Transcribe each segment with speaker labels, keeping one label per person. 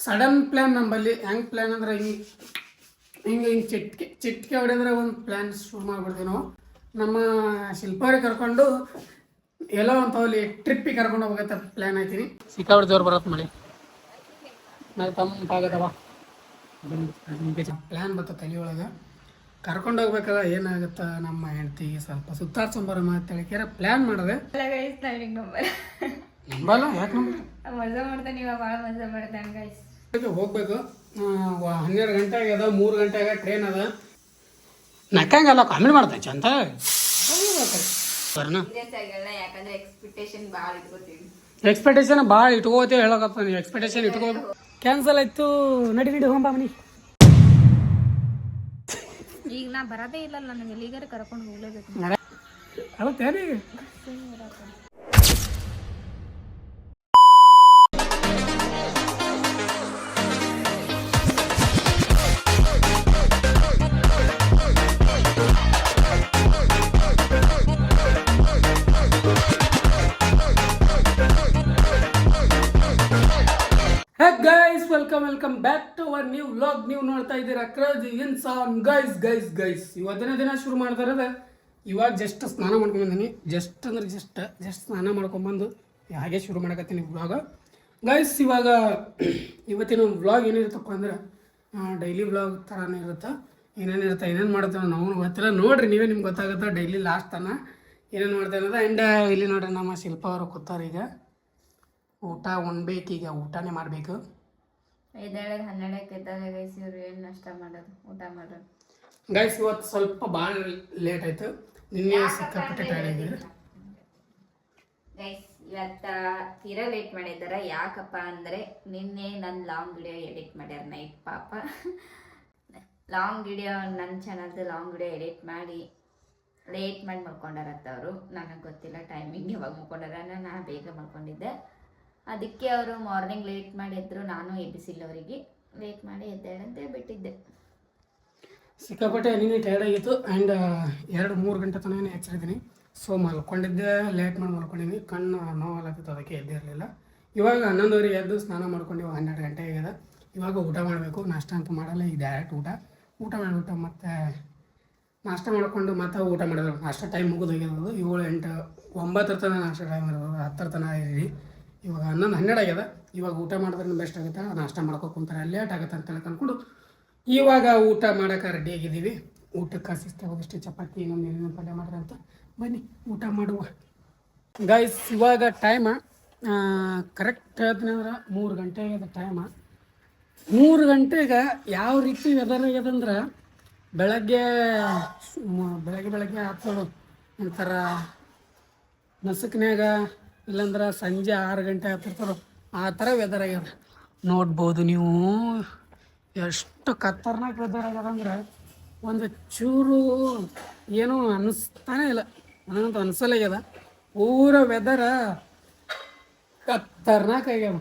Speaker 1: Sudden plan ನಂಬಲ್ಲಿ ಹೆಂಗೆ plan ಅಂದ್ರೆ ಹಿಂಗೆ ಚಿಟ್ಕೆ ಹೊಡೆದ್ರೆ ಒಂದು ಪ್ಲ್ಯಾನ್ ಶುರು ಮಾಡಿಬಿಡ್ತೀವಿ ನಾವು. ನಮ್ಮ ಶಿಲ್ಪವ್ರಿಗೆ ಕರ್ಕೊಂಡು ಎಲ್ಲೋ ಒಂದು ತವಲಿ ಟ್ರಿಪ್ಪಿಗೆ ಕರ್ಕೊಂಡು ಹೋಗತ್ತೆ ಪ್ಲ್ಯಾನ್ ಹಾಕಿನಿ. ಸಿಕ್ಕಾಬಿಟ್ಟು ಜೋರು ಬರತ್ತೆ ಮಳೆ, ನಾವು ತಂಪಾಗತ್ತವ. ಪ್ಲ್ಯಾನ್ ಬರ್ತದೆ ತಲೆಯೊಳಗೆ. ಕರ್ಕೊಂಡು ಹೋಗ್ಬೇಕಾದ್ರೆ ಏನಾಗುತ್ತೆ, ನಮ್ಮ ಹೆಂಡ್ತಿಗೆ ಸ್ವಲ್ಪ ಸುತ್ತಾಡ್ಸೊಂಬರ ಮಾತಾಡಿಕ್ಯಾರ ಪ್ಲ್ಯಾನ್ ಮಾಡಿದೆ. ನಂಬಲ್ಲ ಯಾಕೆ
Speaker 2: ಮಜಾ ಮಾಡ್ತಾನೆ, ಇವಾಗ ಭಾಳ ಮಜಾ ಮಾಡ್ತಾನೆ ಗೈಸ್.
Speaker 1: ಹೋಗ್ಬೇಕು. 12 ಗಂಟೆಗೆ ಅದ, 3 ಗಂಟೆಗೆ ಟ್ರೈನ್ ಅದ. ನಕ್ಕಂಗಲ್ಲ, ಕಾಮಿಡಿ ಮಾಡ್ತೇನೆ ಚಂದ.
Speaker 2: ಯಾಕಂದ್ರೆ
Speaker 1: ಎಕ್ಸ್ಪೆಕ್ಟೇಷನ್ ಭಾಳ ಇಟ್ಕೋತೇವೆ ಹೇಳಕತ್ತ. ನೀವು ಎಕ್ಸ್ಪೆಕ್ಟೇಷನ್ ಇಟ್ಕೋ. ಕ್ಯಾನ್ಸಲ್ ಆಯ್ತು, ನಡಿ ಹೋಗಂಬ ಮನಿ.
Speaker 2: ಈಗ ನಾ ಬರೋದೇ ಇಲ್ಲ, ನನಗೆ ಎಲ್ಲಿಗಾರ ಕರ್ಕೊಂಡು ಹೋಗ್ಲೇಬೇಕು.
Speaker 1: ಅಳತ್ತೇನೆ welcome back to our new vlog. ನೀವು ನೋಡ್ತಾ ಇದ್ದೀರಾ ಕ್ರೇಜಿ ಇನ್ಸಾನ್. ಗೈಸ್ ಇವತ್ತಿನ ದಿನ ಶುರು ಮಾಡ್ತಾ ಇರೋದು. ಇವಾಗ ಜಸ್ಟ್ ಸ್ನಾನ ಮಾಡ್ಕೊಂಡು ಬಂದೀನಿ. ಜಸ್ಟ್ ಅಂದ್ರೆ ಜಸ್ಟ್ ಸ್ನಾನ ಮಾಡ್ಕೊಂಬಂದು ಹಾಗೆ ಶುರು ಮಾಡಕತ್ತೀನಿ ವ್ಲಾಗ. ಗೈಸ್ ಇವಾಗ ಇವತ್ತಿನ ವ್ಲಾಗ್ ಏನಿರುತ್ತಪ್ಪ ಅಂದ್ರೆ ಡೈಲಿ ವ್ಲಾಗ್ ಥರನೇ ಇರುತ್ತೆ. ಏನೇನು ಮಾಡ್ತೇವೆ ನಾವು ಗೊತ್ತಿಲ್ಲ. ನೋಡ್ರಿ ನೀವೇ ನಿಮ್ಗೆ ಗೊತ್ತಾಗುತ್ತೆ ಡೈಲಿ ಲಾಸ್ಟ್ ತನ ಏನೇನು ಮಾಡ್ತೇವೆ ಅನ್ನೋದು. ಆ್ಯಂಡ್ ಇಲ್ಲಿ ನೋಡ್ರಿ ನಮ್ಮ ಶಿಲ್ಪ ಅವರು ಕೂತಾರೆ. ಈಗ ಊಟ ಉಣ್ಬೇಕು, ಈಗ ಊಟನೇ ಮಾಡಬೇಕು.
Speaker 2: 12 ಎದ್ದಾಗ ಗೈಸ್ ಇವ್ರು ಏನು ನಾಷ್ಟ ಮಾಡೋದು, ಊಟ ಮಾಡೋದು.
Speaker 1: ಗೈಸ್ ಇವತ್ತು ಸ್ವಲ್ಪ ಭಾಳ ಲೇಟ್ ಆಯಿತು. ನಿನ್ನೆ ಸಿಕ್ಕಾಪಟ್ಟೆ ಟೈರ್ಡ್ ಆಗಿದ್ರು
Speaker 2: ಗೈಸ್. ಇವತ್ತು ತೀರಾ ಲೇಟ್ ಮಾಡಿದ್ದಾರೆ. ಯಾಕಪ್ಪ ಅಂದರೆ ನಿನ್ನೆ ನನ್ನ ಲಾಂಗ್ ವಿಡಿಯೋ ಎಡಿಟ್ ಮಾಡ್ಯಾರ ನೈಟ್. ಪಾಪ ಲಾಂಗ್ ವಿಡಿಯೋ ನನ್ನ ಚಾನಲ್ದು ಲಾಂಗ್ ವಿಡಿಯೋ ಎಡಿಟ್ ಮಾಡಿ ಲೇಟ್ ಮಾಡಿ ಮಲ್ಕೊಂಡಾರತ್ತ ಅವರು. ನನಗೆ ಗೊತ್ತಿಲ್ಲ ಟೈಮಿಂಗ್ ಯಾವಾಗ ಮಲ್ಕೊಂಡಾರ. ನಾನು ಬೇಗ ಮಲ್ಕೊಂಡಿದ್ದೆ, ಅದಕ್ಕೆ ಅವರು ಮಾರ್ನಿಂಗ್ ಲೇಟ್ ಮಾಡಿ ಎದ್ರು. ನಾನು ಎಬ್ಬಿಸಿಲ್ಲ ಅವರಿಗೆ, ಲೇಟ್ ಮಾಡಿ ಎದ್ದೇಳಂತೆ ಬಿಟ್ಟಿದ್ದೆ.
Speaker 1: ಸಿಕ್ಕಾಪಟ್ಟೆ ನೀನೇ ಟೈರ್ಡ್ ಆಗಿತ್ತು. ಆ್ಯಂಡ್ 2-3 ಗಂಟೆ ತನಕ ಎಚ್ಚರಿದ್ದೀನಿ. ಸೊ ಮಲ್ಕೊಂಡಿದ್ದೆ, ಲೇಟ್ ಮಾಡಿ ಮಲ್ಕೊಂಡಿದ್ದೀನಿ. ಕಣ್ಣು ನೋವಾಗತ್ತಿತ್ತು, ಅದಕ್ಕೆ ಎದ್ದೇ ಇರಲಿಲ್ಲ. ಇವಾಗ 11 ಎದ್ದು ಸ್ನಾನ ಮಾಡ್ಕೊಂಡು ಇವಾಗ 12 ಗಂಟೆ ಆಗಿದೆ. ಇವಾಗ ಊಟ ಮಾಡಬೇಕು. ನಾಷ್ಟ ಅಂತೂ ಮಾಡಲ್ಲ, ಈಗ ಡೈರೆಕ್ಟ್ ಊಟ ಮಾಡಿಬಿಟ್ಟು ಮತ್ತೆ ನಾಷ್ಟ ಮಾಡಿಕೊಂಡು ಮತ್ತೆ ಊಟ ಮಾಡೋದು. ನಾಷ್ಟ ಟೈಮ್ ಮುಗಿದೋಗಿರೋದು 7, 8, 9 ತನಕ ನಾಷ್ಟ ಟೈಮ್ ಇರೋದು. 10 ತನಕ ಇರಿ. ಇವಾಗ 11, 12 ಆಗ್ಯದ. ಇವಾಗ ಊಟ ಮಾಡಿದ್ರೆ ಬೆಸ್ಟ್ ಆಗುತ್ತೆ. ನಾಷ್ಟ ಮಾಡ್ಕೊ ಕುಂತಾರೆ, ಲೇಟ್ ಆಗುತ್ತೆ ಅಂತ ಅಂದ್ಕೊಂಡು ಇವಾಗ ಊಟ ಮಾಡೋಕೆ ರೆಡಿ ಆಗಿದ್ದೀವಿ. ಊಟಕ್ಕೆ ಸಿಸ್ತಾಗೋದಷ್ಟು ಚಪಾತಿ ಇನ್ನೊಂದು ಪಲ್ಯ ಮಾಡಿದ್ರೆ ಅಂತ ಬನ್ನಿ ಊಟ ಮಾಡುವ. ಗೈಸ್ ಇವಾಗ ಟೈಮ ಕರೆಕ್ಟ್ ಹೇಳ್ತೀನಿ ಅಂದ್ರೆ 3 ಗಂಟೆ ಆಗ್ಯದ ಟೈಮ. 3 ಗಂಟೆಗೆ ಯಾವ ರೀತಿ ವೆದರ್ ಆಗ್ಯದಂದ್ರೆ ಬೆಳಗ್ಗೆ ಹತ್ತೋದು ಒಂಥರ ನಸುಕ್ನ್ಯಾಗ, ಇಲ್ಲಾಂದ್ರೆ ಸಂಜೆ 6 ಗಂಟೆ ಆಗ್ತಿರ್ತಾರೋ ಆ ಥರ ವೆದರ್ ಆಗ್ಯದ. ನೋಡ್ಬೋದು ನೀವು ಎಷ್ಟು ಖತರ್ನಾಕ್ ವೆದರ್ ಆಗ್ಯದಂದ್ರೆ ಒಂದು ಚೂರು ಏನೂ ಅನ್ನಿಸ್ತಾನೆ ಇಲ್ಲ. ನನಗಂತೂ ಅನಿಸಲ್ಲ ಆಗ್ಯದ. ಪೂರ ವೆದರ ಖತರ್ನಾಕ್ ಆಗ್ಯದ.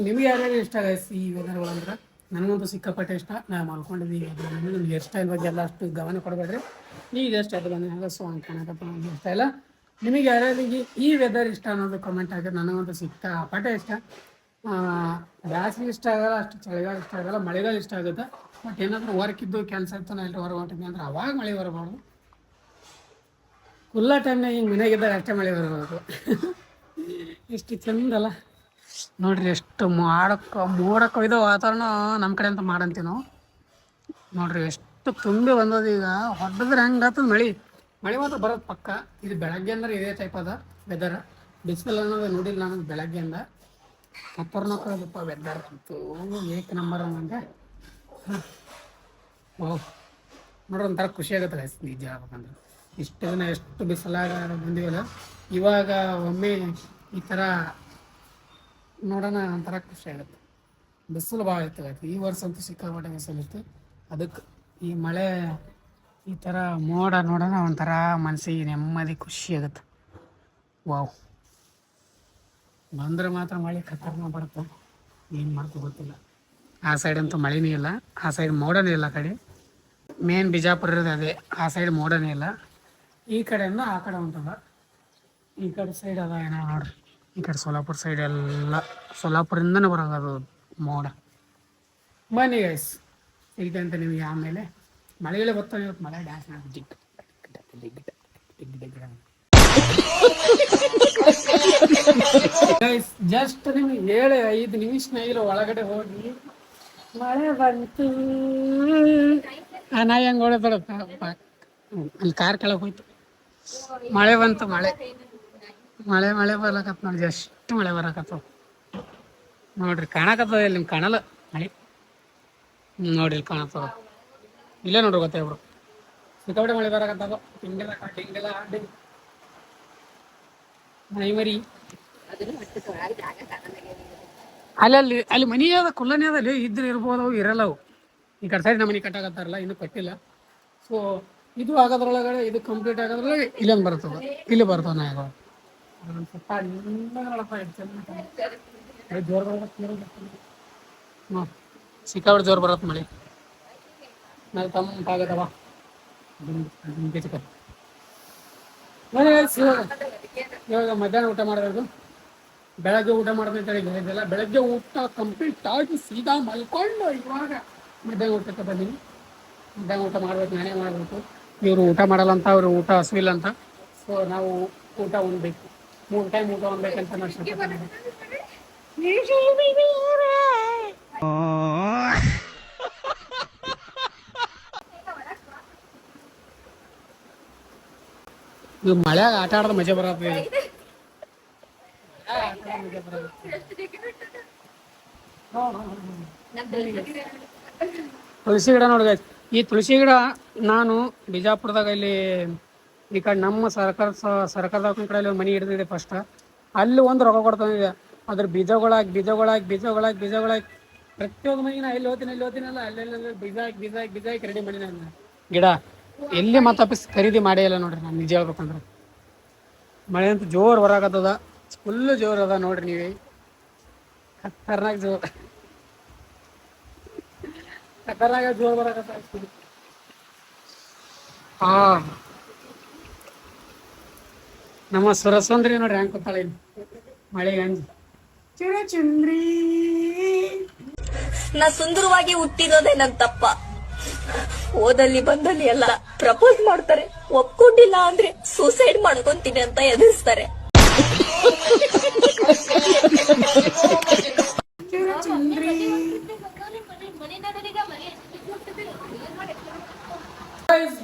Speaker 1: ನಿಮಗೆ ಯಾರ್ಯಾರು ಇಷ್ಟ ಆಗೈತಿ ಈ ವೆದರ್ಗಳಂದ್ರೆ? ನನಗಂತೂ ಸಿಕ್ಕಾಪಟ್ಟೆ ಇಷ್ಟ. ನಾನು ಮಲ್ಕೊಂಡಿದ್ದೀವಿ. ನನಗೆ ಹೇರ್ ಸ್ಟೈಲ್ ಬಗ್ಗೆ ಎಲ್ಲ ಅಷ್ಟು ಗಮನ ಕೊಡಬೇಡ್ರಿ. ಈಗ ಎಷ್ಟು ಅದು ಬಂದ ಸೊ ಅಂತ ಕಾಣಕತ್ತ, ನನಗೆ ಇಷ್ಟ ಇಲ್ಲ. ನಿಮಗೆ ಯಾರ್ಯಾರಿಗೆ ಈ ವೆದರ್ ಇಷ್ಟ ಅನ್ನೋದು ಕಮೆಂಟ್ ಹಾಕಿ. ನನಗಂತೂ ಸಿಕ್ಕಾಪಟ್ಟೆ ಇಷ್ಟ. ಬ್ಯಾಸಿಗೆ ಇಷ್ಟ ಆಗಲ್ಲ, ಅಷ್ಟು ಚಳಿಗಾಲ ಇಷ್ಟ ಆಗಲ್ಲ, ಮಳೆಗಾಲ ಇಷ್ಟ ಆಗುತ್ತೆ. ಬಟ್ ಏನಾದರೂ ವರ್ಕ್ ಇದ್ದು ಕೆಲಸ ಇತ್ತು, ನಾ ಇಲ್ಲಿ ಹೊರಗೆ ಹೊಂಟಿದ್ವಿ ಅಂದ್ರೆ ಅವಾಗ ಮಳೆ ಬರಬಾರ್ದು. ಫುಲ್ಲ ಟೈಮ್ನಾಗ ಹಿಂಗೆ ಮನೆಯಾಗಿದ್ದಾಗ ಅಷ್ಟೇ ಮಳೆ ಬರಬಾರ್ದು. ಎಷ್ಟು ಚೆಂದಲ್ಲ ನೋಡ್ರಿ. ಎಷ್ಟು ಮೋಡಕ್ಕೆ ಒಯ್ದ ವಾತಾವರಣ ನಮ್ಮ ಕಡೆ ಅಂತ ಮಾಡಂತೀವಿ ನಾವು. ನೋಡ್ರಿ ಎಷ್ಟು ತುಂಬಿ ಬಂದದ. ಈಗ ಹೊಡೆದ್ರೆ ಹೆಂಗೆ ಆಗ್ತದೆ ಮಳೆ ಮಾತ್ರ ಬರೋದು ಪಕ್ಕ. ಇದು ಬೆಳಗ್ಗೆ ಅಂದ್ರೆ ಇದೇ ಟೈಪ್ ಅದ ವೆದರ್. ಬಿಸಿಲು ಅನ್ನೋದು ನೋಡಿಲ್ಲ ನಾನು ಬೆಳಗ್ಗೆಯಿಂದ. ಖತರ್ನಾಕಪ್ಪ ವೆದರ್ ಅಂತೂ ಏಕ ನಂಬರ್ ನನಗೆ. ನೋಡ್ರಿ ಒಂಥರ ಖುಷಿ ಆಗುತ್ತೆ ಗೈಸ್ ನಿಜ ಹೇಳ್ಬೇಕಂದ್ರೆ. ಇಷ್ಟು ದಿನ ಎಷ್ಟು ಬಿಸಿಲಾಗ ಬಂದಿವಲ್ಲ, ಇವಾಗ ಒಮ್ಮೆ ಈ ಥರ ನೋಡೋಣ ಒಂಥರ ಖುಷಿ ಆಗುತ್ತೆ. ಬಿಸಿಲು ಭಾಳ ಇತ್ತು ಈ ವರ್ಷ ಅಂತೂ ಸಿಕ್ಕಾಪಟ್ಟೆ ಬಿಸಿಲಿತ್ತು. ಅದಕ್ಕೆ ಈ ಮಳೆ ಈ ಥರ ಮೋಡ ನೋಡೋಣ ಒಂಥರ ಮನಸ್ಸಿಗೆ ನೆಮ್ಮದಿ ಖುಷಿ ಆಗುತ್ತೆ. ವಾವ್, ಬಂದರೆ ಮಾತ್ರ ಮಳೆ ಖತರ್ನಾಕ್ ಬರುತ್ತೆ. ಏನು ಮಾಡ್ಕೊ ಗೊತ್ತಿಲ್ಲ. ಆ ಸೈಡ್ ಅಂತೂ ಮಳೆನೇ ಇಲ್ಲ, ಆ ಸೈಡ್ ಮೋಡನೇ ಇಲ್ಲ. ಆ ಕಡೆ ಮೇನ್ ಬಿಜಾಪುರ ಇರೋದು ಅದೇ, ಆ ಸೈಡ್ ಮೋಡನೇ ಇಲ್ಲ. ಈ ಕಡೆಯಿಂದ ಆ ಕಡೆ ಹೊಂಟದ. ಈ ಕಡೆ ಸೈಡ್ ಅದ ಏನೋ ನೋಡ್ರಿ. ಈ ಕಡೆ ಸೋಲಾಪುರ ಸೈಡ್ ಎಲ್ಲ ಸೋಲಾಪುರಿಂದನೇ ಬರೋದು ಮೋಡ. ಬನ್ನಿ ಗೈಸ್, ಸಿಗುತ್ತೆ ಅಂತ ನಿಮಗೆ ಆಮೇಲೆ. ಮಳೆಗಳೇ ಬರ್ತಾವೆ ಇವತ್ತು, ಮಳೆ ಡ್ಯಾನ್ಸ್ ಗೈಸ್. ಜಸ್ಟ್ ನಿಮಗೆ 7-5 ನಿಮಿಷ ಒಳಗಡೆ ಹೋಗಿ ಮಳೆ ಬಂತು. ನಾಯಿ ಹಂಗೆ ಹೊಡೆದ ಅಲ್ಲಿ ಕಾರ್ ಕೆಳಗೆ ಹೋಯ್ತು. ಮಳೆ ಬಂತು, ಮಳೆ ಮಳೆ ಮಳೆ ಬರ್ಲಕತ್ತ ನೋಡಿ. ಜಸ್ಟ್ ಮಳೆ ಬರಕತ್ತವ ನೋಡ್ರಿ. ಕಾಣಕತ್ತದ ಇಲ್ಲಿ ನಿಮ್ಗೆ ಕಾಣಲ್ಲ ಮಳೆ. ನೋಡ್ರಿ ಇಲ್ಲಿ ಕಾಣತ್ತದ, ಇಲ್ಲೇ ನೋಡ್ರಿ ಗೊತ್ತೇಬ್ರು. ಸಿಕ್ಕಾಪಟ್ಟೆ ಮಳೆ ಬರಕತ್ತದ. ಟಿಂಗೆಲ್ಲ ಮೈ ಮರಿ ಅಲ್ಲಿ ಮನಿ ಅದ, ಕುಲ್ಲನೇ ಅದ. ಅಲ್ಲಿ ಇದ್ರೆ ಇರ್ಬೋದು, ಅವು ಇರಲ್ಲ. ಅವು ಈ ಕಡೆ ಸೈಡ್ ನಮ್ಮ ಮನೆ ಕಟ್ಟಾಕತ್ತಾರಲ್ಲ, ಇನ್ನೂ ಕಟ್ಟಿಲ್ಲ. ಸೊ ಇದು ಆಗೋದ್ರೊಳಗಡೆ, ಇದು ಕಂಪ್ಲೀಟ್ ಆಗೋದ್ರೊಳಗೆ ಇಲ್ಲೊಂದು ಬರ್ತದೆ, ಇಲ್ಲಿ ಬರ್ತದೆ ನಾಯಿಗಳು. ಜೋರು ಹ್ಞೂ, ಸಿಕ್ಕಾಪಟ್ಟೆ ಜೋರು ಬರತ್ತೆ ಮಳೆ. ನಾವು ತಂಪಾಗದವ ಇವಾಗ ಮಧ್ಯಾಹ್ನ ಊಟ ಮಾಡಬೇಕು. ಬೆಳಗ್ಗೆ ಊಟ ಮಾಡ್ಬೇಕು ಹೇಳಿದ್ದೆಲ್ಲ. ಬೆಳಗ್ಗೆ ಊಟ ಕಂಪ್ಲೀಟ್ ಆಗಿ ಸೀದಾ ಮಲ್ಕೊಂಡು ಇವಾಗ ಮಧ್ಯಾಹ್ನ ಊಟಕ್ಕೆ ಬಂದೀನಿ. ಮಧ್ಯಾಹ್ನ ಊಟ ಮಾಡ್ಬೇಕು, ನಾನೇ ಮಾಡಬೇಕು. ಇವರು ಊಟ ಮಾಡಲ್ಲ ಅಂತ, ಅವರು ಊಟ ಹಸುವಿಲ್ಲ ಅಂತ. ಸೊ ನಾವು ಊಟ ಉಣ್ಬೇಕು, 3 ಟೈಮ್ ಊಟ ಉಣ್ಬೇಕಂತ ನಾವು ನೀವು ಮಳೆಯಾಗ ಆಟ ಆಡೋದು ಮಜಾ ಬರತ್ತೆ. ತುಳಸಿ ಗಿಡ ನೋಡ್ಗ. ಈ ತುಳಸಿ ಗಿಡ ನಾನು ಬಿಜಾಪುರದಾಗ ಇಲ್ಲಿ ಈ ಕಡೆ ನಮ್ಮ ಸರ್ಕಾರದ ಕಡೆ ಮನೆ ಹಿಡಿದಿದೆ ಫಸ್ಟ್. ಅಲ್ಲಿ ಒಂದು ರೊಕ್ಕ ಕೊಡ್ತಾನಿದೆ. ಅದ್ರ ಬೀಜಗಳಾಗಿ ಪ್ರತಿಯೊಂದು ಮನೆಗೆ ಎಲ್ಲಿ ಹೋಗ್ತೀನಲ್ಲ ಅಲ್ಲೆಲ್ಲ ಬೀಜ ಹಾಕಿ ರೆಡಿ ಮಾಡಿ ನಾನು ಗಿಡ ಎಲ್ಲಿ ಮತ್ತಪ್ಪಿಸ್ ಖರೀದಿ ಮಾಡೇ ಇಲ್ಲ ನೋಡ್ರಿ. ನಾನು ನಿಜ ಹೇಳ್ಬೇಕಂದ್ರೆ ಮಳೆ ಅಂತೂ ಜೋರು ಬರಾಕತ್ತದ, ಫುಲ್ಲು ಜೋರು ಅದ ನೋಡ್ರಿ. ನೀವೇ ಖತರ್ನಾಕ್ ಜೋರು ಬರಾಕತ್ತ. ನಮ್ಮ ಸುರಸುಂದ್ರಿ ನೋಡ್ರಿ ಹೆಂಗ್ ಕೂತಾಳೆ ಮಳೆಗೆ ಅಂಜಿ. ಚುಂದ್ರಿ,
Speaker 3: ನಾ ಸುಂದರವಾಗಿ ಹುಟ್ಟಿರೋದೇ ನನ್ ತಪ್ಪ. ಓದಲ್ಲಿ ಬಂದಲ್ಲಿ ಎಲ್ಲ ಪ್ರಪೋಸ್ ಮಾಡ್ತಾರೆ, ಒಪ್ಕೊಂಡಿಲ್ಲ ಅಂದ್ರೆ ಸೂಸೈಡ್ ಮಾಡ್ಕೊಂತೀನಿ ಅಂತ ಎದುರಿಸ್ತಾರೆ.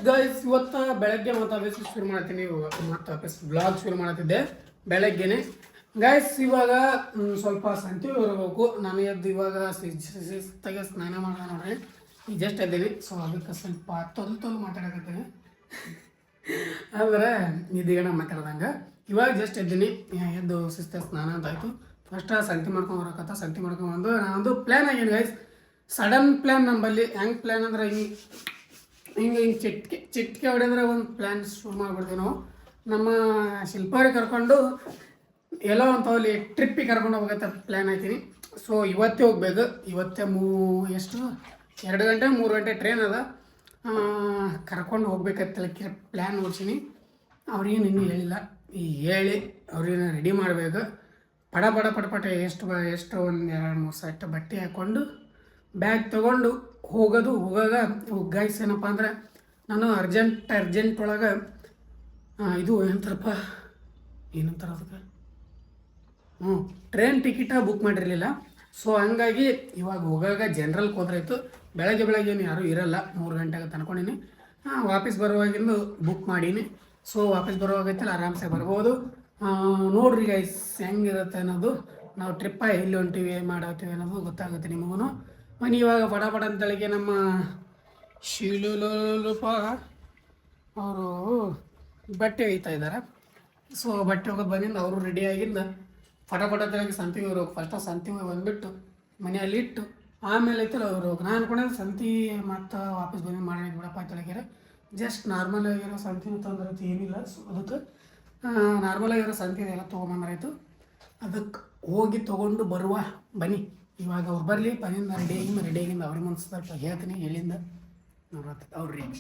Speaker 1: ಗೈಸ್ ಇವತ್ತ ಬೆಳಗ್ಗೆ ಮತ್ತೆ ಆಫೀಸ್ ಶುರು ಮಾಡ್ತೀನಿ. ಮತ್ತೆ ಆಫೀಸ್ ಬ್ಲಾಗ್ ಶುರು ಮಾಡ್ತಿದ್ದೆ ಬೆಳಗ್ಗೆನೆ ಗೈಸ್. ಇವಾಗ ಸ್ವಲ್ಪ ಸಂತಿ ಬರಬೇಕು. ನಾನು ಎದ್ದು ಇವಾಗ ಶಿಸ್ತಾಗೆ ಸ್ನಾನ ಮಾಡೋಣ ನೋಡ್ರಿ. ಈಗ ಜಸ್ಟ್ ಎದ್ದೀನಿ. ಸೊ ಅದಕ್ಕೆ ಸ್ವಲ್ಪ ತೊಲ್ ಮಾತಾಡಕತ್ತೀನಿ ಅಂದ್ರೆ ನಿಧಿಗಣ ಮಾತಾಡ್ದಂಗೆ. ಇವಾಗ ಜಸ್ಟ್ ಎದ್ದೀನಿ. ಎದ್ದು ಶಿಸ್ತಾಗಿ ಸ್ನಾನ ಅಂತ ಆಯಿತು. ಫಸ್ಟ್ ಸಂತಿ ಮಾಡ್ಕೊಂಡು ಬರಕತ್ತ. ಸಂತಿ ಮಾಡ್ಕೊಂಡ್ಬಂದು ನಾನೊಂದು ಪ್ಲ್ಯಾನ್ ಆಗೇನು ಗೈಸ್, ಸಡನ್ ಪ್ಲ್ಯಾನ್ ನಂಬಲ್ಲಿ. ಹೆಂಗೆ ಪ್ಲ್ಯಾನ್ ಅಂದ್ರೆ ಹಿಂಗೆ ಚಿಟ್ಕೆ ಹೊಡೆದ್ರೆ ಒಂದು ಪ್ಲ್ಯಾನ್ ಶುರು ಮಾಡಿಬಿಡ್ತೀವಿ ನಾವು. ನಮ್ಮ ಶಿಲ್ಪವ್ರಿಗೆ ಕರ್ಕೊಂಡು ಎಲ್ಲೋ ಅಂತವಲ್ಲಿ ಟ್ರಿಪ್ಪಿಗೆ ಕರ್ಕೊಂಡು ಹೋಗತ್ತೆ ಪ್ಲ್ಯಾನ್ ಹಾಕಿನಿ. ಸೊ ಇವತ್ತೇ ಹೋಗ್ಬೇಕು. ಇವತ್ತೇ 2 ಗಂಟೆ 3 ಗಂಟೆ ಟ್ರೈನ್ ಅದ. ಕರ್ಕೊಂಡು ಹೋಗ್ಬೇಕಂತ ಪ್ಲ್ಯಾನ್ ಓಡಿಸೀನಿ. ಅವ್ರಿಗೇನು ಇನ್ನೂ ಹೇಳಿಲ್ಲ. ಈಗ ಹೇಳಿ ಅವ್ರಿಗೇನು ರೆಡಿ ಮಾಡಬೇಕು. ಪಟ ಎಷ್ಟು ಒಂದು 2-3 ಸೆಟ್ ಬಟ್ಟೆ ಹಾಕ್ಕೊಂಡು ಬ್ಯಾಗ್ ತೊಗೊಂಡು ಹೋಗಾಗ ಗೈಸ್ ಏನಪ್ಪ ಅಂದ್ರೆ ನಾನು ಅರ್ಜೆಂಟ್ ಒಳಗೆ ಇದು ಏನಂತಾರ ಅದಕ್ಕೆ ಟ್ರೈನ್ ಟಿಕೆಟ ಬುಕ್ ಮಾಡಿರಲಿಲ್ಲ. ಸೊ ಹಂಗಾಗಿ ಇವಾಗ ಹೋಗಾಗ ಜನರಲ್ಗೆ ಹೋದ್ರಾಯ್ತು. ಬೆಳಗ್ಗೆ ಏನು ಯಾರೂ ಇರಲ್ಲ. 3 ಗಂಟೆಗೆ ತಂದ್ಕೊಂಡಿನಿ. ವಾಪಸ್ ಬರುವಾಗಿಂದು ಬುಕ್ ಮಾಡೀನಿ. ಸೊ ವಾಪಸ್ ಬರುವಾಗೈತಲ್ಲ ಆರಾಮ್ಸೆ ಬರ್ಬೋದು. ನೋಡ್ರಿ ಗೈಸ್ ಹೆಂಗಿರುತ್ತೆ ಅನ್ನೋದು. ನಾವು ಟ್ರಿಪ್ಪ ಎಲ್ಲಿ ಹೊಂಟಿವಿ ಮಾಡತ್ತೀವಿ ಅನ್ನೋದು ಗೊತ್ತಾಗುತ್ತೆ ನಿಮಗೂ. ಇವಾಗ ಪಟ ಅಂತಳಿಗೆ ನಮ್ಮ ಶಿಲುಲೂಪ ಅವರು ಬಟ್ಟೆ ಒಯ್ತಾ ಇದ್ದಾರೆ. ಸೊ ಬಟ್ಟೆ ಹೋಗೋದು ಬಂದಿಂದ ಅವರು ರೆಡಿಯಾಗಿಂದ ಪಟ ಅಂತಳಿಗೆ ಸಂತಿಗೆ ಹೋಗಿ ಫಸ್ಟ್ ಸಂತಿಗೆ ಬಂದುಬಿಟ್ಟು ಮನೆಯಲ್ಲಿ ಇಟ್ಟು ಆಮೇಲೆ ಐತಲ್ಲ ಅವರು ನಾನು ಅನ್ಕೊಂಡೆ ಸಂತಿ ಮತ್ತು ವಾಪಸ್ ಬಂದು ಮಾಡಿ ಬಿಡಪ್ಪ ಅಂತಳಿಗೆ. ಜಸ್ಟ್ ನಾರ್ಮಲ್ ಆಗಿರೋ ಸಂತಿ ತೊಂದರೆ ಏನಿಲ್ಲ. ಸೊ ಅದಕ್ಕೆ ನಾರ್ಮಲ್ ಆಗಿರೋ ಸಂತಿ ಎಲ್ಲ ತೊಗೊಂಬಂದ್ರಾಯ್ತು. ಅದಕ್ಕೆ ಹೋಗಿ ತೊಗೊಂಡು ಬರುವ ಬನ್ನಿ. ಇವಾಗ ಅವ್ರು ಬರಲಿ, ಬಂದಿಂದ ರೆಡಿಯಾಗಿಂದ ಅವ್ರಿಗೆ ಒಂದು ಸ್ವಲ್ಪ ಹೇಳ್ತೀನಿ ಎಲ್ಲಿಂದ ನೋಡತ್ತೆ ಅವ್ರಿಗೆ.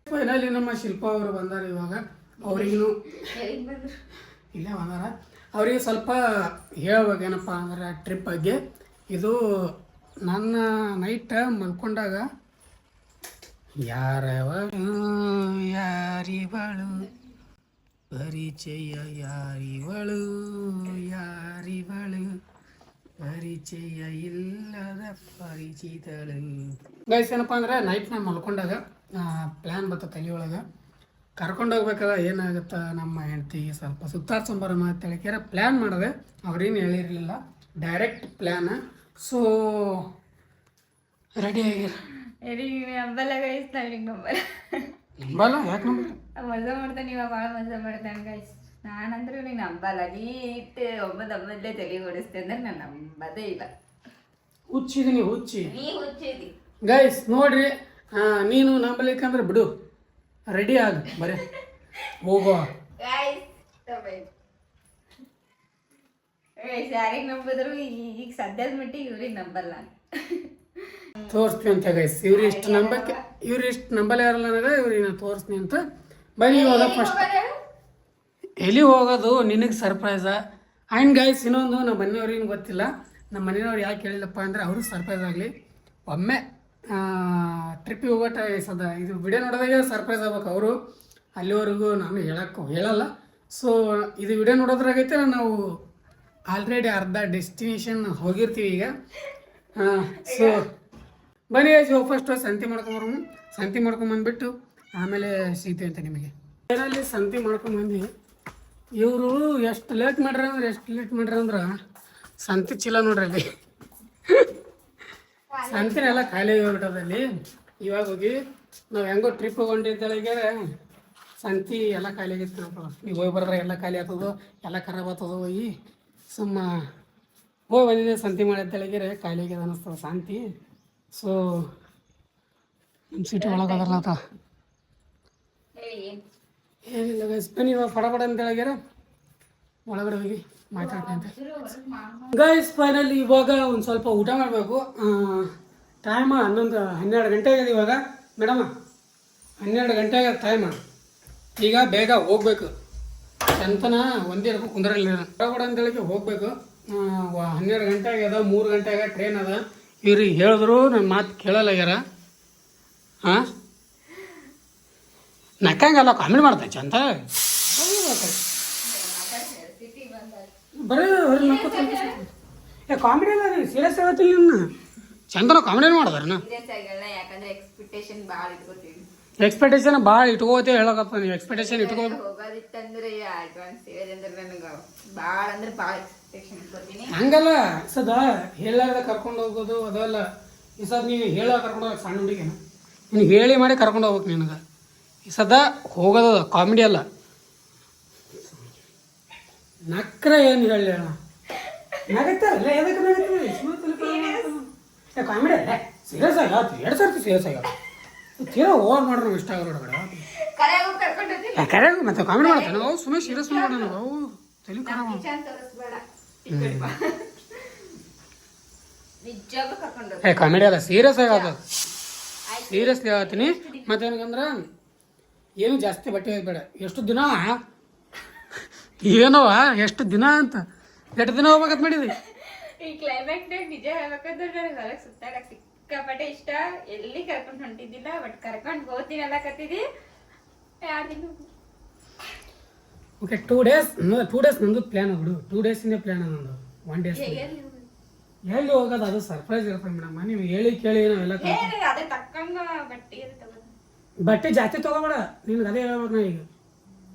Speaker 1: ಫೈನಲಿ ನಮ್ಮ ಶಿಲ್ಪ ಅವರು ಬಂದಾರ. ಇವಾಗ ಅವ್ರಿಗೂ ಇಲ್ಲೇ ಬಂದಾರ. ಅವ್ರಿಗೆ ಸ್ವಲ್ಪ ಹೇಳ್ಬೇಕೇನಪ್ಪ ಅಂದ್ರೆ ಟ್ರಿಪ್ ಬಗ್ಗೆ ಇದು ನನ್ನ ನೈಟ್ ಮಲ್ಕೊಂಡಾಗ ಯಾರವಳು ಯಾರಿವಳು ಪರಿಚಯ ಯಾರಿವಳು ಯಾರಿವಳು ಪರಿಚಯ ಇಲ್ಲದ ಪರಿಚಿತಳು. ಗೈಸ್ ಏನಪ್ಪ ಅಂದ್ರೆ ನೈಟ್ ನಾನು ಮಲ್ಕೊಂಡಾಗ ಪ್ಲ್ಯಾನ್ ಬತ್ತ ತಲೆಯೊಳಗೆ ಕರ್ಕೊಂಡು ಹೋಗ್ಬೇಕಾದ್ರೆ ಏನಾಗುತ್ತೆ ನಮ್ಮ ಹೆಂಡ್ತಿಗೆ ಸ್ವಲ್ಪ ಸುತ್ತಾಡ್ಸಂಬರಮ್ಮ ಅಂತ ಹೇಳಿಕ್ಯಾರ ಪ್ಲ್ಯಾನ್ ಮಾಡಿದೆ. ಅವ್ರೇನು ಹೇಳಿರಲಿಲ್ಲ, ಡೈರೆಕ್ಟ್ ಪ್ಲ್ಯಾನ್. ಸೊ ರೆಡಿ ಆಗಿರ
Speaker 2: ನಂಬಲ್ಲ ಗೈಸ್, ನನಗೆ ನಂಬಲ್ಲ.
Speaker 1: ನಂಬಲ್ಲ? ಯಾಕೆ ನಂಬಲ್ಲ?
Speaker 2: ಮಜಾ ಮಾಡ್ತಾನೆ ಇವಾಗ, ಭಾಳ ಮಜಾ ಮಾಡ್ತಾನೆ ಗೈಸ್. ನಾನಂದ್ರೆ ಇವ್ನಿಗೆ ನಂಬಲ್ಲ. ನೀಟ್ ಒಮ್ಮದಮ್ಮದಲ್ಲೇ ತಲೆ ಓಡಿಸ್ತೆ ಅಂದ್ರೆ ನಾನು ನಂಬದೇ ಇಲ್ಲ.
Speaker 1: ಹುಚ್ಚಿದೀನಿ ಹುಚ್ಚಿ.
Speaker 2: ನೀ ಹುಚ್ಚಿದಿ
Speaker 1: ಗೈಸ್ ನೋಡ್ರಿ, ನೀನು ನಂಬಲಿಕ್ಕಂದ್ರೆ ಬಿಡು, ರೆಡಿ ಆಗ ಬರೀ ಹೋಗೋ.
Speaker 2: ಗೈಸ್ ಯಾರಿಗೆ ನಂಬಿದ್ರು ಈಗ ಸದ್ಯದ ಮಟ್ಟಿಗೆ ಇವ್ರಿಗೆ ನಂಬಲ್ಲ.
Speaker 1: ತೋರಿಸ್ತೀವಿ ಅಂತ ಗೈಸ್. ಇವ್ರು ಇಷ್ಟು ನಂಬಲ್ಲ ಯಾರಲ್ಲ ನನಗೆ, ಇವ್ರಿಗೆ ನಾನು ತೋರಿಸ್ತೀನಿ ಅಂತ. ಬರೀ ಇವಾಗ ಫಸ್ಟ್ ಎಲ್ಲಿ ಹೋಗೋದು ನಿನಗೆ ಸರ್ಪ್ರೈಸ. ಆ್ಯಂಡ್ ಗೈಸ್ ಇನ್ನೊಂದು ನಮ್ಮ ಮನೆಯವ್ರಿಗೂ ಗೊತ್ತಿಲ್ಲ. ನಮ್ಮ ಮನೆಯವ್ರು ಯಾಕೆ ಹೇಳಿಲ್ಲಪ್ಪ ಅಂದರೆ ಅವರು ಸರ್ಪ್ರೈಸ್ ಆಗಲಿ. ಒಮ್ಮೆ ಟ್ರಿಪ್ಪಿಗೆ ಹೋಗೋ ಸದ ಇದು ವಿಡಿಯೋ ನೋಡೋದಾಗೆ ಸರ್ಪ್ರೈಸ್ ಆಗ್ಬೇಕು ಅವರು. ಅಲ್ಲಿವರೆಗೂ ನಾನು ಹೇಳಲ್ಲ. ಸೊ ಇದು ವಿಡಿಯೋ ನೋಡೋದ್ರಾಗೈತೆ ನಾವು ಆಲ್ರೆಡಿ ಅರ್ಧ ಡೆಸ್ಟಿನೇಷನ್ ಹೋಗಿರ್ತೀವಿ ಈಗ. ಸೊ ಬನ್ನಿ ಗೈಸ್, ಫಸ್ಟ್ ಸಂತಿ ಮಾಡ್ಕೊಂಬಂದ್ಬಿಟ್ಟು ಆಮೇಲೆ ಸಿಗ್ತೀವಿ ಅಂತ ನಿಮಗೆ. ಏನಲ್ಲಿ ಸಂತಿ ಮಾಡ್ಕೊಂಬಂದು ಇವರು ಎಷ್ಟು ಲೇಟ್ ಮಾಡ್ರಿ ಅಂದ್ರೆ ಸಂತಿ ಚೀಲ ನೋಡ್ರಿ ಅಲ್ಲಿ ಸಂತಿನೆಲ್ಲ ಖಾಲಿ ಹೋಗ್ಬಿಟ್ಟದಲ್ಲಿ. ಇವಾಗ ಹೋಗಿ ನಾವು ಹೆಂಗೋ ಟ್ರಿಪ್ ಹೋಗೊಂಡಿದ್ದಳಿಗೆ ಸಂತಿ ಎಲ್ಲ ಖಾಲಿ ಆಗಿರ್ತೀನಪ್ಪ. ನೀವು ಹೋಗಿ ಬರೋದ್ರೆ ಎಲ್ಲ ಖಾಲಿ ಆಗ್ತದೋ, ಎಲ್ಲ ಖರಾಬ್ ಆಗ್ತದೋ. ಹೋಗಿ ಸುಮ್ಮ ಹೋಗಿ ಬಂದಿದ್ದೆ ಸಂತಿ ಮಾಡಿದ್ದಳಿಗೆ ಖಾಲಿ ಆಗ್ಯದ ಅನ್ನಿಸ್ತದೆ ಸಂತಿ. ಸೊ ನಮ್ಮ ಸಿಟಿ ಒಳಗೆ ಅದರ್ಲತ್ತ ಏನಿಲ್ಲ ಗೈಸ್. ಬನ್ನಿ ಇವಾಗ ಫಡಫಡ ಅಂತ ಹೇಳಿಗ್ಯಾರ ಒಳಗಡೆ ಹೋಗಿ ಮಾತಾಡ್ತೀನಿ ಅಂತ ಗೈಸ್. ಫೈನಲಿ ಇವಾಗ ಒಂದು ಸ್ವಲ್ಪ ಊಟ ಮಾಡಬೇಕು. ಟೈಮ್ 12 ಗಂಟೆ ಆಗಿದೆ ಇವಾಗ. ಮೇಡಮ 12 ಗಂಟೆ ಆಗಿದೆ ಟೈಮ್. ಈಗ ಬೇಗ ಹೋಗ್ಬೇಕು. ಚಂತನ ಒಂದೇ ಕುಂದ್ರಲ್ಲಿ ಫಡಫಡ ಅಂತೇಳಿ ಹೋಗ್ಬೇಕು. 12 ಗಂಟೆ ಆಗ್ಯದ, 3 ಗಂಟೆ ಆಗ ಟ್ರೈನ್ ಅದ. ಇವ್ರಿಗೆ ಹೇಳಿದ್ರು ನನ್ನ ಮಾತು ಕೇಳಲ್ಲ ಆಗ್ಯಾರ. ಹಾಂ ನಕ್ಕಂಗಲ್ಲ, ಕಾಮಿಡಿ ಮಾಡ್ತಾರೆ ಚಂದ. ಬರೀ ಕಾಮಿಡಿ ಅಲ್ಲ, ಸೀರಿಯಸ್ ಆಗತ್ತಿಲ್ಲ. ನನ್ನ ಚಂದನ ಕಾಮಿಡಿ ಮಾಡಿದಾರೆ. ಎಕ್ಸ್ಪೆಕ್ಟೇಷನ್ ಭಾಳ ಇಟ್ಕೋತೀವಿ ಹೇಳಕಪ್ಪ. ನೀವು ಎಕ್ಸ್ಪೆಕ್ಟೇಷನ್ ಇಟ್ಕೋಬೇಕು. ಹಂಗಲ್ಲ ಸದ ಹೇಳಾರ್ದ ಕರ್ಕೊಂಡು ಹೋಗೋದು ಅದಲ್ಲ. ಈ ಸದ ನೀವು ಹೇಳ ಕರ್ಕೊಂಡು ಹೋಗಕ್ಕೆ ಸಣ್ಣ ಹುಡುಗಿ ನೀನು ಹೇಳಿ ಮಾಡಿ ಕರ್ಕೊಂಡು ಹೋಗ್ಬೇಕು. ನಿನಗೆ ಈ ಸದ ಹೋಗೋದು ಕಾಮಿಡಿ ಅಲ್ಲ. ನಕ್ರ ಏನು ಹೇಳಿ ಅಣ್ಣ ನಗತ್ತಲ್ಲ, ಎದಕ್ಕೆ ನಗತ್ತೆ? ಕಾಮಿಡಿ ಅಲ್ಲ, ಸೀರಿಯಸ್ ಆಗಿ 2 ಸರ್ತಿ ಸೀರಿಯಸ್ ಆಗ ತೀರಾ ಓವರ್ ಮಾಡ್ರಿ. ನಾವು ಇಷ್ಟ ಆಗೋ ಕರೆ ಮತ್ತೆ ಕಾಮಿಡಿ ಮಾಡ್ತಾನೆ ನಾವು. ಸುಮ್ಮನೆ ಸೀರಿಯಸ್ ಮಾಡೋಣ ನಾವು. ತಲೆ ಖರಾಬ್. ಕಾಮಿಡಿ ಅಲ್ಲ, ಸೀರಿಯಸ್ ಆಗ ಸೀರಿಯಸ್ಲಿ ಹೇಳ್ತೀನಿ. ಮತ್ತೇನಂದ್ರೆ ಏನು ಜಾಸ್ತಿ ಬಟ್ಟೆ ಬೇಡ. ಎಷ್ಟು ದಿನ ಏನವ ಎಷ್ಟು ದಿನ ಅಂತ ಎಷ್ಟು ದಿನ ಹೋಗ್ಬೇಕಂತ ಮಾಡಿದ್ವಿ.
Speaker 2: ಈ ಕ್ಲೈಮ್ಯಾಕ್ನಾಗ ನಿಜ ಹೇಳ್ಬೇಕಂದ್ರೆ ನನಗೆ ಹೊರಗೆ ಸುತ್ತಾಡಕ್ ಸಿಕ್ಕಾಪಟ್ಟೆ ಇಷ್ಟ. ಎಲ್ಲಿ ಕರ್ಕೊಂಡು ಹೊಂಟಿದ್ದಿಲ್ಲ, ಬಟ್ ಕರ್ಕೊಂಡು ಹೋಗ್ತೀನಿ ಅನ್ನಕತ್ತಿದ್ದಿ. 2 ದಿನ
Speaker 1: ಓಕೆ 2 ಡೇಸ್ ನಂದು ಪ್ಲ್ಯಾನ್ ಬಿಡು. 2 ಡೇಸಿಂದ ಪ್ಲ್ಯಾನ್ ನಂದು. 1 ಡೇಸ್ ಎಲ್ಲಿ ಹೋಗೋದು ಅದು ಸರ್ಪ್ರೈಸ್ ಇರುತ್ತೆ ಮೇಡಮ್. ನೀವು ಹೇಳಿ ಕೇಳಿ ನಾವೆಲ್ಲ
Speaker 2: ಅದೇ ತಕ್ಕಂಗ
Speaker 1: ಬಟ್ಟೆ ಜಾಸ್ತಿ ತಗೋಬೇಡ. ನಿನ್ಗೆ ಅದೇ ಹೇಳ್ಬೇಕು. ನಾ ಈಗ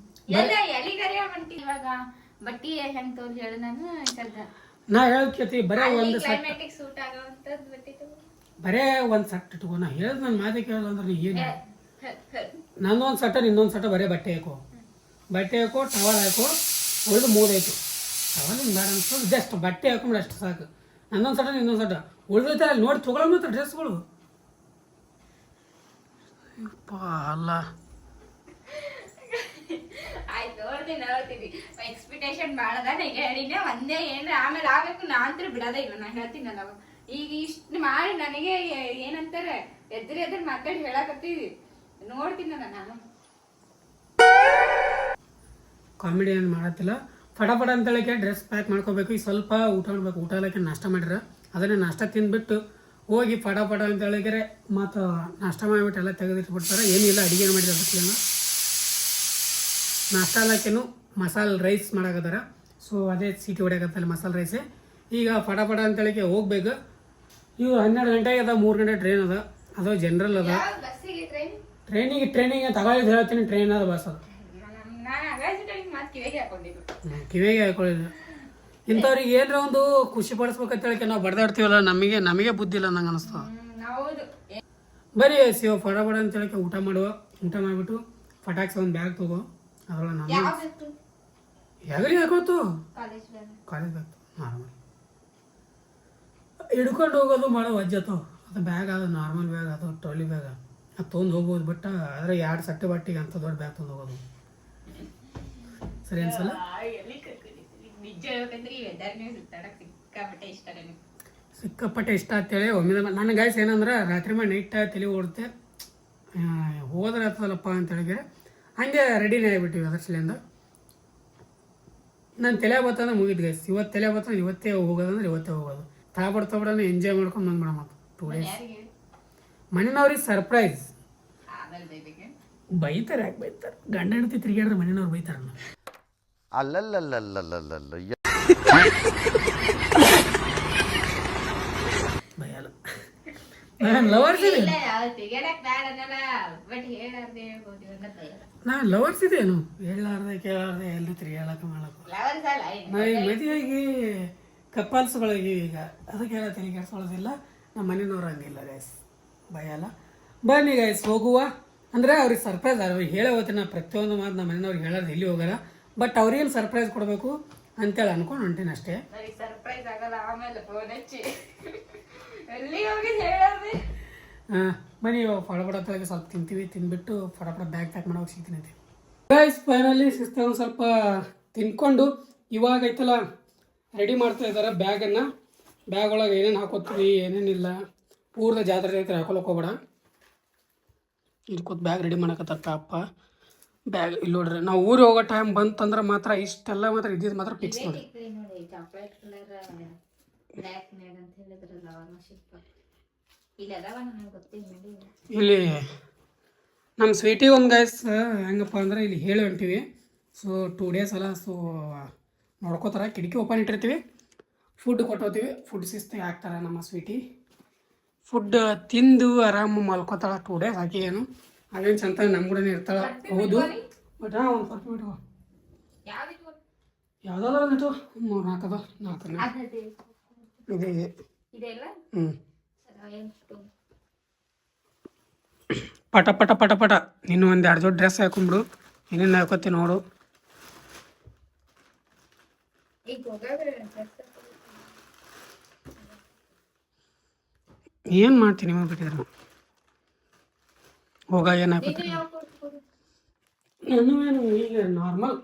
Speaker 2: ಎಲ್ಲಿಗಾರ ಹೊಂಟಿ ಇವಾಗ ಬಟ್ಟಿ ಹೆಂಗ್ ತೋಲ್ ಹೇಳು.
Speaker 1: ನಾ ಹೇಳ್ಕೇತಿ ಬರೇ ಒಂದು
Speaker 2: ಸೂಟ್ ಆಗೋಂಥದ್ದು ಬಟ್ಟೆ ತಗೋ.
Speaker 1: ಬರೇ ಒಂದು ಸಟ್ ಇಟ್ಕೋ. ನಾ ಹೇಳ್ದು ನನ್ನ ಮಾತಿ ಕೇಳೋದು ಅಂದ್ರೆ ನೀ ಏನು ನಂದೊಂದು ಸಟ್ಟ ನಿನ್ನೊಂದು ಸಟ್ಟ ಬರೀ ಬಟ್ಟೆ ಹಾಕೋ ಟವಲ್ ಹಾಕೋ. ಉಳಿದು 3 ಆಯ್ತು. ಟವಲ್ ಬೇಡ ಅನ್ಸೋದು, ಜಸ್ಟ್ ಬಟ್ಟೆ ಹಾಕೊಂಡ್ರೆ ಅಷ್ಟು ಸಾಕು. ನಂದೊಂದು ಸಟ್ಟ ನಿನ್ನೊಂದು ಸಟ್ಟ ಉಳಿದೈತೆ. ಅಲ್ಲಿ ನೋಡಿ ತೊಗೊಳ್ಳೋ ಮಾತ್ರ ಡ್ರೆಸ್ಗಳು ಅಲ್ಲ.
Speaker 2: ಆಯ್ತು ನೋಡ್ತೀನಿ. ಎಕ್ಸ್ಪೆಕ್ಟೇಷನ್ ಮಾಡದ ಹೇಳಿನೇ ಒಂದೇ ಏನ್ರ ಆಮೇಲೆ ಆಗ್ಬೇಕು. ನಾನಂತೂ ಬಿಡೋದೇ ಇಲ್ಲ. ನಾ ಹೇಳ್ತೀನಲ್ಲ ಈಗ ಇಷ್ಟು ಮಾಡಿ ನನಗೆ ಏನಂತಾರೆ ಎದುರು ಮಾತಾಡಿ ಹೇಳಕತ್ತೀವಿ. ನೋಡ್ತೀನಲ್ಲ ನಾನು.
Speaker 1: ಕಾಮಿಡಿ ಏನು ಮಾಡತ್ತಿಲ್ಲ. ಫಟಾಫಟ ಅಂತೇಳಕ್ಕೆ ಡ್ರೆಸ್ ಪ್ಯಾಕ್ ಮಾಡ್ಕೋಬೇಕು. ಈಗ ಸ್ವಲ್ಪ ಊಟ ಮಾಡ್ಬೇಕು. ಊಟ ಎಲ್ಲಕ್ಕೆ ನಾಷ್ಟ ಮಾಡಿರ ಅದನ್ನೇ ನಾಷ್ಟ ತಿಂದ್ಬಿಟ್ಟು ಹೋಗಿ ಪಟ ಅಂತ ಹೇಳಿದ್ರೆ ಮತ್ತು ನಾಷ್ಟ ಮಾಡಿಬಿಟ್ಟು ಎಲ್ಲ ತೆಗೆದಿಟ್ಬಿಡ್ತಾರೆ. ಏನಿಲ್ಲ ಅಡುಗೆ ಮಾಡಿದ್ರೆ ಅದಕ್ಕಿಲ್ಲ. ನಾಷ್ಟ ಎಲ್ಲಕ್ಕೇನು ಮಸಾಲೆ ರೈಸ್ ಮಾಡಾಕತ್ತಾರ. ಸೊ ಅದೇ ಸೀಟಿ ಹೊಡ್ಯಾಕತ್ತಲ್ಲ ಮಸಾಲೆ ರೈಸೇ. ಈಗ ಪಟ ಅಂತೇಳಿಕೆ ಹೋಗ್ಬೇಕು. ಇವು 12 ಗಂಟೆಗೆ ಅದ, 3 ಗಂಟೆ ಟ್ರೈನ್ ಅದ, ಅದು ಜನರಲ್ ಅದ. ಟ್ರೈನಿಗೆ ತಗೊಳ್ಳಿದ್ದು ಹೇಳ್ತೀನಿ, ಟ್ರೈನ್ ಅದ, ಬಸ್ ಅದ. ಕಿವಿಗೆ ಹಾಕೊಳ್ಳಿಲ್ಲ. ಇಂಥವ್ರಿಗೆ ಏನಾರ ಒಂದು ಖುಷಿ ಪಡಿಸ್ಬೇಕಂತ ಹೇಳಕ್ಕೆ ನಾವು ಬಡ್ದಾಡ್ತೀವಲ್ಲ, ನಮಗೆ ಬುದ್ಧಿ ಇಲ್ಲ ನಂಗೆ ಅನಿಸ್ತದ. ಬರೀ ಶಿವ ಪಡ ಅಂತ ಹೇಳಕ್ಕೆ ಊಟ ಮಾಡಿಬಿಟ್ಟು ಪಟಾಕ್ಸ್ ಒಂದು ಬ್ಯಾಗ್ ತಗೋ, ಅದ್ರೊಳಗೆ ನಾನು ಯಾಗಲಿ ಹಾಕೋತು ಕಾಲೇಜ್ ಬ್ಯಾಗ್ ನಾರ್ಮಲ್ ಹಿಡ್ಕೊಂಡು ಹೋಗೋದು ಮಾಡೋ ವಜ್ಜತ್ತು. ಅದು ಬ್ಯಾಗ್ ಅದು ನಾರ್ಮಲ್ ಬ್ಯಾಗ್, ಅದು ಟ್ರಾಲಿ ಬ್ಯಾಗ್, ಅದು ತೊಗೊಂಡು ಹೋಗ್ಬೋದು. ಬಟ್ ಆದರೆ 2 ಸಟ್ಟೆ ಬಟ್ಟಿಗೆ ಅಂತ ದೊಡ್ಡ ಬ್ಯಾಗ್ ತೊಗೊಂಡು ಹೋಗೋದು ಸರಿ ಅನ್ಸಲ್ಲ. ಸಿಕ್ಕಾಪಟ್ಟೆ ಇಷ್ಟ ಅಂತೇಳಿ ಒಮ್ಮೆ ನನ್ನ ಗಾಯ್ಸ್ ಏನಂದ್ರೆ ರಾತ್ರಿ ಮಾಡಿ ನೈಟ್ ತಲೆ ಓಡುತ್ತೆ, ಹೋದ್ರೆ ಆಗ್ತದಲ್ಲಪ್ಪ ಅಂತೇಳಿದ್ರೆ ಹಂಗೆ ರೆಡಿನೇ ಆಗಿಬಿಟ್ಟಿವಿ. ಅದ್ರ ಸಲಿಂದ ನಾನು ತಲೆ ಬರ್ತಂದ್ರೆ ಮುಗಿದ್ ಗೈಸ್. ಇವತ್ತು ತಲೆ ಬರ್ತಂದ್ರೆ ಇವತ್ತೇ ಹೋಗೋದಂದ್ರೆ ಇವತ್ತೇ ಹೋಗೋದು. ತಗೊಬಿಡ್ತಾಬಿಡೋಣ, ಎಂಜಾಯ್ ಮಾಡ್ಕೊಂಡು ಬಂದು ಬಿಡೋಣ. 2 ಡೇಸ್ ಮನೆಯವ್ರಿಗೆ ಸರ್ಪ್ರೈಸ್. ಬೈತಾರೆ, ಯಾಕೆ ಬೈತಾರೆ? ಗಂಡ ಹೆಂಡತಿ ತಿರುಗಾಡಿದ್ರೆ ಮನೆಯವ್ರು ಬೈತಾರಲ್ಲ. ಭಯಲ್ಲ. ನಾನು ಲವರ್ಸ್ ಇದೆ, ನಾನು ಲವರ್ಸ್ ಇದೇನು ಹೇಳಾರ್ದೆ ಕೇಳಾರ್ದೆ ಎಲ್ಲರೂ ತಿರುಗಾಡಕ್ಕೆ ಮಾಡಕ್ಕೆ. ನಾವು ಈಗ ಮದುವೆಯಾಗಿ ಕಪ್ಪಲ್ಸ್ಗಳಿಗೆ ಈಗ ಅದಕ್ಕೆ ಹೇಳ ತಲೆ ಕೆಡ್ಸ್ಕೊಳ್ಳೋದಿಲ್ಲ. ನಮ್ಮ ಮನೆಯವ್ರು ಹಂಗಿಲ್ಲ ಗೈಸ್, ಭಯಲ್ಲ. ಬನ್ನಿ ಗೈಸ್ ಹೋಗುವ. ಅಂದರೆ ಅವ್ರಿಗೆ ಸರ್ಪ್ರೈಸ್ ಅವ್ರಿಗೆ ಹೇಳೋ ಹೋಗ್ತೀನಿ. ನಾನು ಪ್ರತಿಯೊಂದು ಮಾತು ನಮ್ಮ ಮನೆಯವ್ರಿಗೆ ಹೇಳೋದು ಎಲ್ಲಿ ಹೋಗಲ್ಲ. ಬಟ್ ಅವ್ರಿಗೇನು ಸರ್ಪ್ರೈಸ್ ಕೊಡಬೇಕು ಅಂತೇಳಿ ಅನ್ಕೊಂಡು ಹೊಂಟೀನಿ ಅಷ್ಟೇ. ಹಾಂ ಬನ್ನಿ ಫಡಫಡ ತಳಗೆ ಸ್ವಲ್ಪ ತಿಂತೀವಿ, ತಿಂದ್ಬಿಟ್ಟು ಫಡಫಡ ಬ್ಯಾಗ್ ಪ್ಯಾಕ್ ಮಾಡೋಕೆ ಸಿಗ್ತೀನಿ ಅಂತ ಗೈಸ್. ಫೈನಲಿ ಶಿಸ್ತ ಒಂದು ಸ್ವಲ್ಪ ತಿನ್ಕೊಂಡು ಇವಾಗ ಐತಲ್ಲ ರೆಡಿ ಮಾಡ್ತಾ ಇದ್ದಾರೆ ಬ್ಯಾಗನ್ನು. ಬ್ಯಾಗ್ ಒಳಗೆ ಏನೇನು ಹಾಕೋತೀವಿ ಏನೇನಿಲ್ಲ ಪೂರ್ದ ಜಾತ್ರೆ ಐತೆ, ಹಾಕೊಳಕ್ಕೆ ಹೋಗ್ಬೇಡ. ಇಲ್ಲಿ ಕೂತ್ ಬ್ಯಾಗ್ ರೆಡಿ ಮಾಡಕತ್ತ ಅಪ್ಪ. ಬ್ಯಾಗ್ ಇಲ್ಲಿ ನೋಡ್ರಿ, ನಾವು ಊರಿಗೆ ಹೋಗೋ ಟೈಮ್ ಬಂತಂದ್ರೆ ಮಾತ್ರ ಇಷ್ಟೆಲ್ಲ ಮಾತ್ರ ಇದ್ದಿದ್ದು ಮಾತ್ರ ಫಿಕ್ಸ್ ನೋಡಿ. ಇಲ್ಲಿ ನಮ್ಮ ಸ್ವೀಟಿಗೆ ಒಂದು ಗೈಸ್ ಹೆಂಗಪ್ಪ ಅಂದ್ರೆ ಇಲ್ಲಿ ಹೇಳಿ ಹೊಂಟಿವಿ. ಸೊ 2 ಡೇಸ್ ಅಲ್ಲ, ಸೊ ನೋಡ್ಕೋತಾರೆ. ಕಿಟಕಿ ಓಪನ್ ಇಟ್ಟಿರ್ತೀವಿ, ಫುಡ್ ಕೊಟ್ಟೋತೀವಿ. ಫುಡ್ ಶಿಸ್ತಿಗೆ ಹಾಕ್ತಾರೆ ನಮ್ಮ ಸ್ವೀಟಿ. ಫುಡ್ ತಿಂದು ಆರಾಮ ಮಲ್ಕೋತಾಳೆ. 2 ಡೇಸ್ ಹಾಕಿ ಏನು ಅವೇನು ಚಂತ ನಮ್ಮ ಕೂಡ ಇರ್ತಾಳೆ. ಹೌದು, ಬಟ್ ಹಾಂ ಒಂದು ಸ್ವಲ್ಪ ಬಿಟ್ಟು ಯಾವುದಾದ್ರು ಒಂದಿಟ್ಟು 3-4 ಅದ 4 ಇದೆ. ಹ್ಞೂ ಪಟ ನೀನು ಒಂದು 2 ಜೋಡಿ ಡ್ರೆಸ್ ಹಾಕೊಂಡ್ಬಿಡು. ಏನೇನು ಹಾಕೋತಿ ನೋಡು. ಏನು ಮಾಡ್ತೀನಿ ನಿಮಗೆ ಬಿಟ್ಟಿದ್ರು ಹೋಗ. ಏನು ಹಾಕೋತೀನಿ ನಾನು ಈಗ ನಾರ್ಮಲ್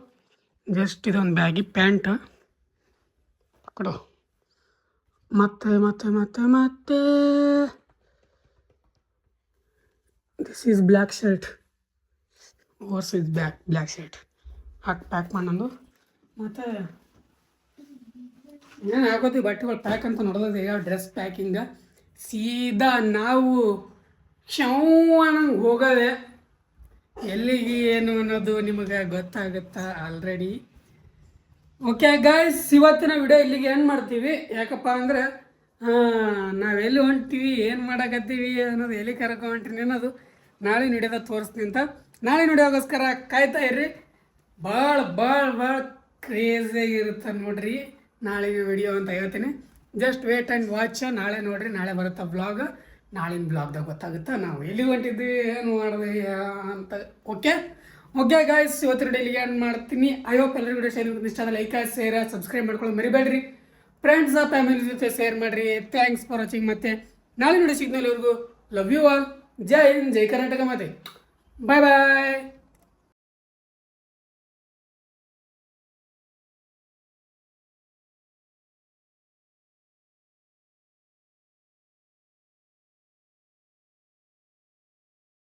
Speaker 1: ಜಸ್ಟ್ ಇದೊಂದು ಬ್ಯಾಗಿ ಪ್ಯಾಂಟ್ ಕೊಡು. ಮತ್ತೆ this is black shirt, overs is black shirt hockey pack ಮಾಡೋದು. ಮತ್ತು ಏನು ಹಾಕೋತೀವಿ ಬಟ್ಟೆಗಳು ಪ್ಯಾಕ್ ಅಂತ ನೋಡೋದು. ಯಾವ ಡ್ರೆಸ್ ಪ್ಯಾಕಿಂಗ ಸೀದಾ ನಾವು ಶೌನಂಗೆ ಹೋಗೋದೆ. ಎಲ್ಲಿಗೆ ಏನು ಅನ್ನೋದು ನಿಮಗೆ ಗೊತ್ತಾಗುತ್ತಾ ಆಲ್ರೆಡಿ. ಓಕೆ ಗಾಯ್ಸ್, ಇವತ್ತಿನ ವಿಡಿಯೋ ಇಲ್ಲಿಗೆ ಏನು ಮಾಡ್ತೀವಿ. ಯಾಕಪ್ಪ ಅಂದರೆ ನಾವೆಲ್ಲಿ ಹೊಂಟೀವಿ, ಏನು ಮಾಡಕತ್ತೀವಿ ಅನ್ನೋದು, ಎಲ್ಲಿ ಕರ್ಕೊ ಹೊಂಟ್ರಿ ಅನ್ನೋದು ನಾಳೆ ವಿಡಿಯೋದ ತೋರಿಸ್ತೀನಿ ಅಂತ. ನಾಳೆ ವಿಡಿಯೋಗೋಸ್ಕರ ಕಾಯ್ತಾ ಇರ್ರಿ. ಭಾಳ ಕ್ರೇಜಿಯಾಗಿರುತ್ತೆ ನೋಡ್ರಿ ನಾಳೆಗೆ ವಿಡಿಯೋ ಅಂತ ಹೇಳ್ತೀನಿ. Just wait and watch. ನಾಳೆ ನೋಡ್ರಿ, ನಾಳೆ ಬರುತ್ತೆ ಬ್ಲಾಗ್. ನಾಳಿನ ಬ್ಲಾಗ್ದಾಗ ಗೊತ್ತಾಗುತ್ತೆ ನಾವು ಎಲ್ಲಿ ಹೊಂಟಿದ್ವಿ, ಏನು ಮಾಡಿದ್ವಿ ಅಂತ. ಓಕೆ ಗಾಯ್ಸ್, ಇವತ್ತು ವಿಡಿಯೋ ಏನು ಮಾಡ್ತೀನಿ. ಐ ಹೋಪ್ ಎಲ್ಲರಿಗೂ ವಿಡಿಯೋ ಶೇರ್ ಇಷ್ಟ ಆದರೆ ಲೈಕ್ ಶೇರ್ ಸಬ್ಸ್ಕ್ರೈಬ್ ಮಾಡ್ಕೊಳ್ಳೋದು ಮರಿಬೇಡ್ರಿ. ಫ್ರೆಂಡ್ಸ್ ಫ್ಯಾಮಿಲಿ ಜೊತೆ ಶೇರ್ ಮಾಡಿರಿ. Thanks for watching. ಮತ್ತೆ ನಾಳೆ ವಿಡಿಯೋ ಸಿಗ್ನಲ್ವರೆಗೂ ಲವ್ ಯು ಆಲ್. ಜೈ ಹಿಂದ್, ಜೈ ಕರ್ನಾಟಕ. ಮತ್ತೆ ಬಾಯ್.